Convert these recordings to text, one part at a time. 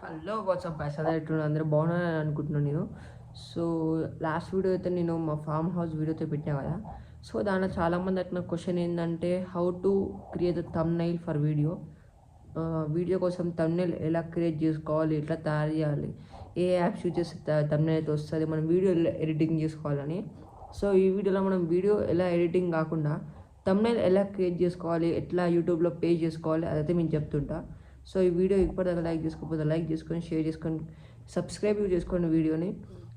Hello WhatsApp guys అదే ఎట్లున్నారు అందరూ బాగున్నారని అనుకుంటున్నాను నేను. సో లాస్ట్ వీడియో అయితే నేను మా ఫామ్ హౌస్ వీడియోతో పెట్టినా కదా. సో దాంట్లో చాలామంది అట్లా క్వశ్చన్ ఏంటంటే how to create thumbnail for video. Video కోసం థంబ్నెయిల్ ఎలా క్రియేట్ చేసుకోవాలి, ఎట్లా తయారు చేయాలి, ఏ యాప్స్ యూజ్ చేస్తే థంబ్నెయిల్ అయితే వస్తుంది, మనం వీడియో ఎడిటింగ్ చేసుకోవాలని. సో ఈ వీడియోలో మనం వీడియో ఎలా ఎడిటింగ్ కాకుండా థంబ్నెయిల్ ఎలా క్రియేట్ చేసుకోవాలి, ఎట్లా యూట్యూబ్లో పే చేసుకోవాలి అదైతే నేను చెప్తుంటా. సో ఈ వీడియో ఇప్పటిదాకా లైక్ చేసుకోకపోతే లైక్ చేసుకొని షేర్ చేసుకొని సబ్స్క్రైబ్ చేసుకోండి వీడియోని.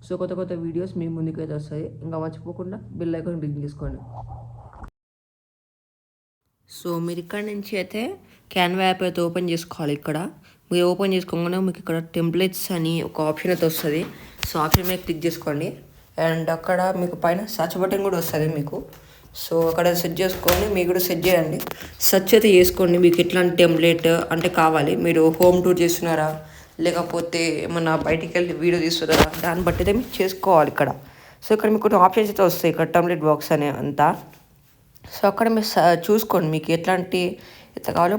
సో కొత్త కొత్త వీడియోస్ మీ ముందుకైతే వస్తాయి. ఇంకా మర్చిపోకుండా బెల్ ఐకాన్ క్లిక్ చేసుకోండి. సో మీరు ఇక్కడ నుంచి అయితే క్యాన్వా యాప్ అయితే ఓపెన్ చేసుకోవాలి. ఇక్కడ మీరు ఓపెన్ చేసుకోగానే మీకు ఇక్కడ టెంప్లెట్స్ అని ఒక ఆప్షన్ అయితే వస్తుంది. సో ఆప్షన్ మీద క్లిక్ చేసుకోండి. అండ్ అక్కడ మీకు పైన సర్చ్ బటన్ కూడా వస్తుంది మీకు. సో అక్కడ సెర్చ్ చేసుకొని మీకు కూడా సెర్చ్ చేయండి. సెర్చ్ అయితే చేసుకోండి మీకు ఎట్లాంటి టెంప్లెట్ అంటే కావాలి. మీరు హోమ్ టూర్ చేస్తున్నారా, లేకపోతే ఏమన్నా బయటికి వెళ్ళి వీడియో తీస్తున్నారా, దాన్ని బట్టి అయితే మీరు చేసుకోవాలి ఇక్కడ. సో ఇక్కడ మీకు కొన్ని ఆప్షన్స్ అయితే వస్తాయి ఇక్కడ టెంప్లెట్ బాక్స్ అనే అంతా. సో అక్కడ మీరు చూసుకోండి మీకు ఎట్లాంటి ఎట్లా కావాలో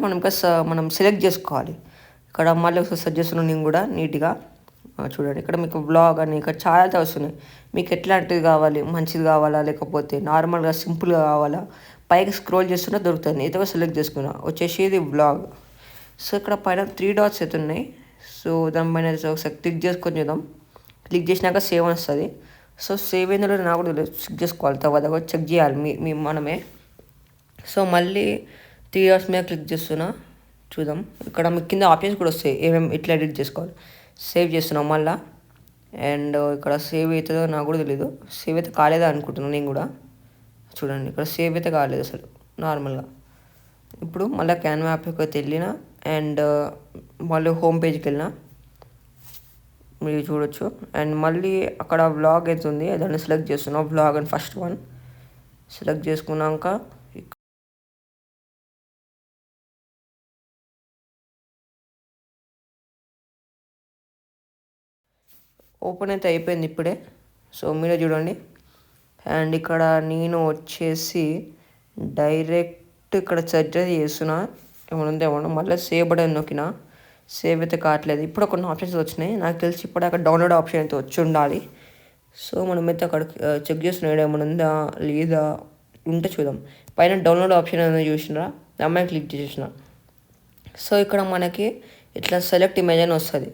మనం సెలెక్ట్ చేసుకోవాలి. ఇక్కడ మళ్ళీ ఒకసారి సెర్చ్ చేస్తున్నాను నేను కూడా నీట్గా. చూడండి ఇక్కడ మీకు బ్లాగ్ అని ఇక్కడ చాలా అయితే వస్తున్నాయి. మీకు ఎట్లాంటిది కావాలి, మంచిది కావాలా లేకపోతే నార్మల్గా సింపుల్గా కావాలా, పైకి స్క్రోల్ చేస్తున్నా దొరుకుతుంది. ఏదో సెలెక్ట్ చేసుకున్నా వచ్చేసి ఇది బ్లాగ్. సో ఇక్కడ పైన 3 డాట్స్ అయితే ఉన్నాయి. సో దానిపైన ఒకసారి క్లిక్ చేసుకొని చూద్దాం. క్లిక్ చేసినాక సేవ్ అని వస్తుంది. సో సేవ్ అయిందో నాకు కూడా చెక్ చేసుకోవాలి, తర్వాత కూడా చెక్ చేయాలి మీ మనమే. సో మళ్ళీ 3 డాట్స్ మీద క్లిక్ చేస్తున్నా చూద్దాం. ఇక్కడ మీకు కింద ఆప్షన్స్ కూడా వస్తాయి ఏమేమి ఎట్లా ఎడిట్ చేసుకోవాలి. సేవ్ చేస్తున్నాం మళ్ళీ. అండ్ ఇక్కడ సేవ్ అవుతుందో నాకు కూడా తెలీదు. సేవ్ అయితే కాలేదా అనుకుంటున్నాను నేను కూడా. చూడండి ఇక్కడ సేవ్ అయితే కాలేదు అసలు నార్మల్గా. ఇప్పుడు మళ్ళీ క్యాన్వా యాప్కి అయితే వెళ్ళిన అండ్ మళ్ళీ హోమ్ పేజ్కి వెళ్ళిన మీరు చూడొచ్చు. అండ్ మళ్ళీ అక్కడ వ్లాగ్ అయితే ఉంది, దాన్ని సెలెక్ట్ చేస్తున్నాం. వ్లాగ్ అని ఫస్ట్ వన్ సెలెక్ట్ చేసుకున్నాక ఓపెన్ అయితే అయిపోయింది ఇప్పుడే. సో మీరే చూడండి. అండ్ ఇక్కడ నేను వచ్చేసి డైరెక్ట్ ఇక్కడ సెర్చ్ అయితే చేస్తున్నా ఏమన్నా మళ్ళీ సేవ్ బటన్ నొక్కినా సేవ్ అయితే కావట్లేదు. ఇప్పుడు కొన్ని ఆప్షన్స్ వచ్చినాయి నాకు తెలిసి. ఇప్పుడు అక్కడ డౌన్లోడ్ ఆప్షన్ అయితే వచ్చి ఉండాలి. సో మనమైతే అక్కడ చెక్ చేస్తున్నాడు ఏమైనా ఉందా లేదా, ఉంటే చూద్దాం. పైన డౌన్లోడ్ ఆప్షన్ అనేది చూసినా అమ్మాయి క్లిక్ చేసిన. సో ఇక్కడ మనకి ఇట్లా సెలెక్ట్ ఇమేజ్ అని వస్తుంది.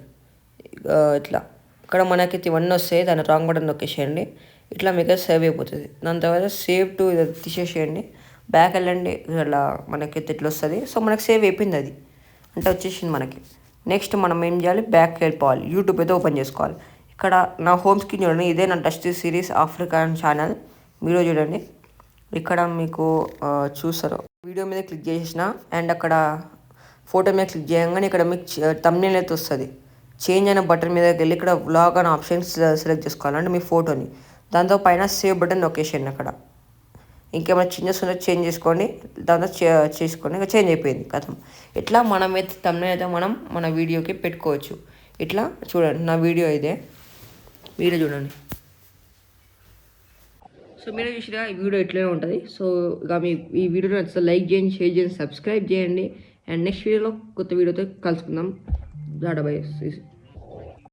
ఇట్లా ఇక్కడ మనకి ఇవన్నీ వస్తాయి. దాన్ని రాంగ్ బటన్ నొక్కేసేయండి. ఇట్లా మీకు సేవ్ అయిపోతుంది. దాని తర్వాత సేవ్ టు ఇది తీసేసేయండి. బ్యాక్ వెళ్ళండి. ఇట్లా మనకి ఇట్లా వస్తుంది. సో మనకి సేవ్ అయిపోయింది అది అంటే వచ్చేసింది మనకి. నెక్స్ట్ మనం ఏం చేయాలి, బ్యాక్ వెళ్ళిపోవాలి. యూట్యూబ్ అయితే ఓపెన్ చేసుకోవాలి. ఇక్కడ నా హోమ్ స్క్రీన్ చూడండి, ఇదే నా touch series African channel. Video చూడండి. ఇక్కడ మీకు చూస్తారు వీడియో మీద క్లిక్ చేసేసిన అండ్ అక్కడ ఫోటో మీద క్లిక్ చేయగానే ఇక్కడ మీకు థంబ్నెయిల్ అయితే వస్తుంది. చేంజ్ అయిన బటన్ మీదకి వెళ్ళి ఇక్కడ వ్లాగ్ అని ఆప్షన్స్ సెలెక్ట్ చేసుకోవాలంటే మీ ఫోటోని. దాంతో పైన సేవ్ బటన్ నొక్కేసేయండి. అక్కడ ఇంకేమైనా చేంజెస్ ఉంటే చేంజ్ చేసుకోండి. దాంతో చేసుకోండి. ఇంకా చేంజ్ అయిపోయింది కథం. ఇట్లా మనమైతే థంబ్నెయిల్ అయితే మనం మన వీడియోకి పెట్టుకోవచ్చు. ఇట్లా చూడండి నా వీడియో ఇదే, వీడియో చూడండి. సో మీరు చూసినా ఈ వీడియో ఎట్లనే ఉంటుంది. సో ఇక ఈ వీడియో నచ్చితే లైక్ చేయండి, షేర్ చేయండి, సబ్స్క్రైబ్ చేయండి. అండ్ నెక్స్ట్ వీడియోలో కొత్త వీడియోతో కలుసుకుందాం. Database.